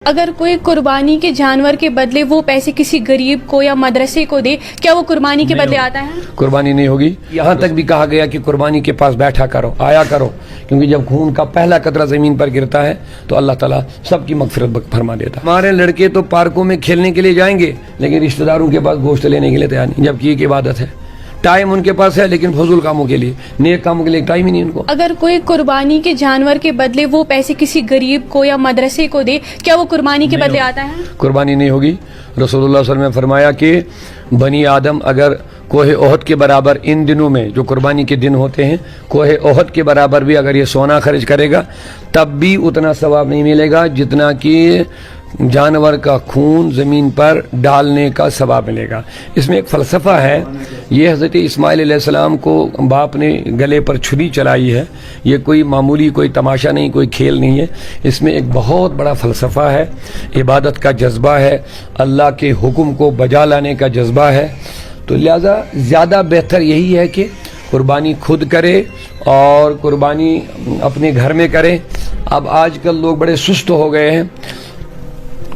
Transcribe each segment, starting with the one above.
اگر کوئی قربانی کے جانور کے بدلے وہ پیسے کسی غریب کو یا مدرسے کو دے، کیا وہ قربانی کے بدلے آتا ہے؟ قربانی نہیں ہوگی۔ یہاں تک بھی کہا گیا کہ قربانی کے پاس بیٹھا کرو، آیا کرو، کیونکہ جب خون کا پہلا قطرہ زمین پر گرتا ہے تو اللہ تعالیٰ سب کی مغفرت فرما دیتا ہے۔ ہمارے لڑکے تو پارکوں میں کھیلنے کے لیے جائیں گے لیکن رشتہ داروں کے پاس گوشت لینے کے لیے تیار نہیں، جبکہ ایک عبادت ہے۔ ٹائم ان کے پاس ہے لیکن فضول کاموں کے لیے، نیک کاموں کے لیے ٹائم ہی نہیں ان کو۔ اگر کوئی قربانی کے جانور کے بدلے وہ پیسے کسی غریب کو یا مدرسے کو دے، کیا وہ قربانی کے بدلے آتا ہے؟ قربانی نہیں ہوگی۔ رسول اللہ صلی اللہ علیہ وسلم نے فرمایا کہ بنی آدم اگر کوہ احد کے برابر ان دنوں میں جو قربانی کے دن ہوتے ہیں، کوہ احد کے برابر بھی اگر یہ سونا خرچ کرے گا تب بھی اتنا ثواب نہیں ملے گا جتنا کہ جانور کا خون زمین پر ڈالنے کا ثواب ملے گا۔ اس میں ایک فلسفہ ہے، یہ حضرت اسماعیل علیہ السلام کو باپ نے گلے پر چھری چلائی ہے، یہ کوئی معمولی کوئی تماشا نہیں، کوئی کھیل نہیں ہے، اس میں ایک بہت بڑا فلسفہ ہے، عبادت کا جذبہ ہے، اللہ کے حکم کو بجا لانے کا جذبہ ہے۔ تو لہذا زیادہ بہتر یہی ہے کہ قربانی خود کرے اور قربانی اپنے گھر میں کرے۔ اب آج کل لوگ بڑے سست ہو گئے ہیں،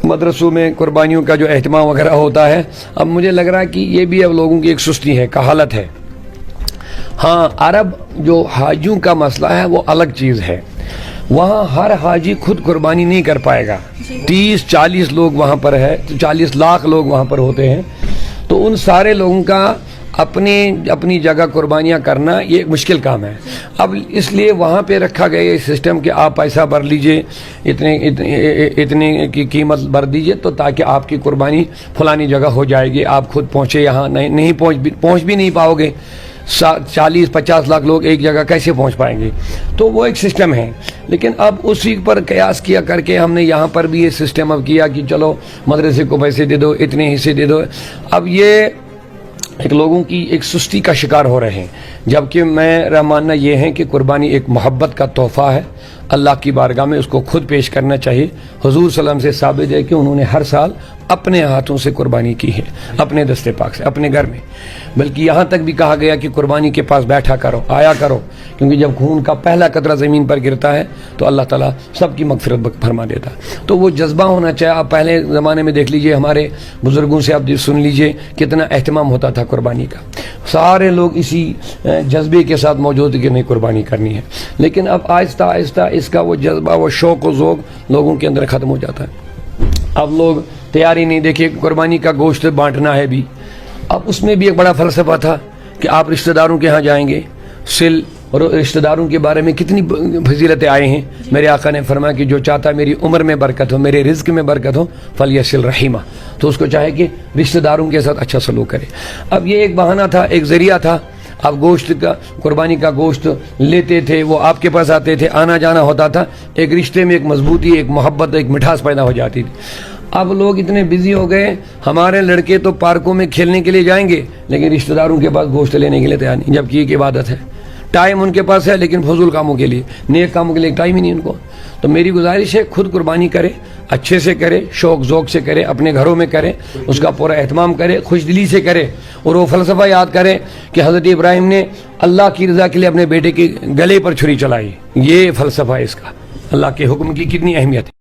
مدرسوں میں قربانیوں کا جو اہتمام وغیرہ ہوتا ہے، اب مجھے لگ رہا ہے کہ یہ بھی اب لوگوں کی ایک سستی ہے، کہالت ہے۔ ہاں، عرب جو حاجیوں کا مسئلہ ہے وہ الگ چیز ہے، وہاں ہر حاجی خود قربانی نہیں کر پائے گا، 30-40 لوگ وہاں پر ہے، 40 لاکھ لوگ وہاں پر ہوتے ہیں، تو ان سارے لوگوں کا اپنی جگہ قربانیاں کرنا یہ ایک مشکل کام ہے۔ اب اس لیے وہاں پہ رکھا گیا یہ سسٹم کہ آپ پیسہ بھر لیجئے، اتنے کی قیمت بھر دیجئے تو تاکہ آپ کی قربانی فلانی جگہ ہو جائے گی، آپ خود پہنچے، یہاں نہیں پہنچ بھی نہیں پاؤ گے، 40-50 لاکھ لوگ ایک جگہ کیسے پہنچ پائیں گے؟ تو وہ ایک سسٹم ہے، لیکن اب اسی پر قیاس کیا کر کے ہم نے یہاں پر بھی یہ سسٹم اب کیا کہ چلو مدرسے کو پیسے دے دو، اتنے حصے دے دو۔ اب یہ ایک لوگوں کی ایک سستی کا شکار ہو رہے ہیں، جبکہ میرا ماننا یہ ہے کہ قربانی ایک محبت کا تحفہ ہے، اللہ کی بارگاہ میں اس کو خود پیش کرنا چاہیے۔ حضور صلی اللہ علیہ وسلم سے ثابت ہے کہ انہوں نے ہر سال اپنے ہاتھوں سے قربانی کی ہے، اپنے دستے پاک سے، اپنے گھر میں، بلکہ یہاں تک بھی کہا گیا کہ قربانی کے پاس بیٹھا کرو، آیا کرو، کیونکہ جب خون کا پہلا قطرہ زمین پر گرتا ہے تو اللہ تعالیٰ سب کی مغفرت فرما دیتا ہے۔ تو وہ جذبہ ہونا چاہیے۔ آپ پہلے زمانے میں دیکھ لیجئے، ہمارے بزرگوں سے آپ سن لیجئے کتنا اہتمام ہوتا تھا قربانی کا، سارے لوگ اسی جذبے کے ساتھ موجود تھے کہ نہیں قربانی کرنی ہے، لیکن اب آہستہ آہستہ اس کا وہ جذبہ، وہ شوق و ذوق لوگوں کے اندر ختم ہو جاتا ہے۔ اب لوگ تیاری نہیں، دیکھیے قربانی کا گوشت بانٹنا ہے بھی، اب اس میں بھی ایک بڑا فلسفہ تھا کہ آپ رشتہ داروں کے ہاں جائیں گے، سل اور رشتہ داروں کے بارے میں کتنی فضیلتیں آئے ہیں۔ میرے آقا نے فرمایا کہ جو چاہتا ہے میری عمر میں برکت ہو، میرے رزق میں برکت ہو، فلیصل رحیمہ، تو اس کو چاہے کہ رشتہ داروں کے ساتھ اچھا سلوک کرے۔ اب یہ ایک بہانہ تھا، ایک ذریعہ تھا، اب گوشت کا، قربانی کا گوشت لیتے تھے، وہ آپ کے پاس آتے تھے، آنا جانا ہوتا تھا، ایک رشتے میں ایک مضبوطی، ایک محبت، ایک مٹھاس پیدا ہو جاتی تھی۔ اب لوگ اتنے بزی ہو گئے، ہمارے لڑکے تو پارکوں میں کھیلنے کے لیے جائیں گے لیکن رشتہ داروں کے پاس گوشت لینے کے لیے تیار نہیں، جبکہ ایک عبادت ہے۔ ٹائم ان کے پاس ہے لیکن فضول کاموں کے لیے، نیک کاموں کے لیے ٹائم ہی نہیں ان کو۔ تو میری گزارش ہے خود قربانی کرے، اچھے سے کرے، شوق ذوق سے کرے، اپنے گھروں میں کرے، اس کا پورا اہتمام کرے، خوش دلی سے کرے، اور وہ فلسفہ یاد کرے کہ حضرت ابراہیم نے اللہ کی رضا کے لیے اپنے بیٹے کے گلے پر چھری چلائی، یہ فلسفہ ہے اس کا، اللہ کے حکم کی کتنی اہمیت ہے۔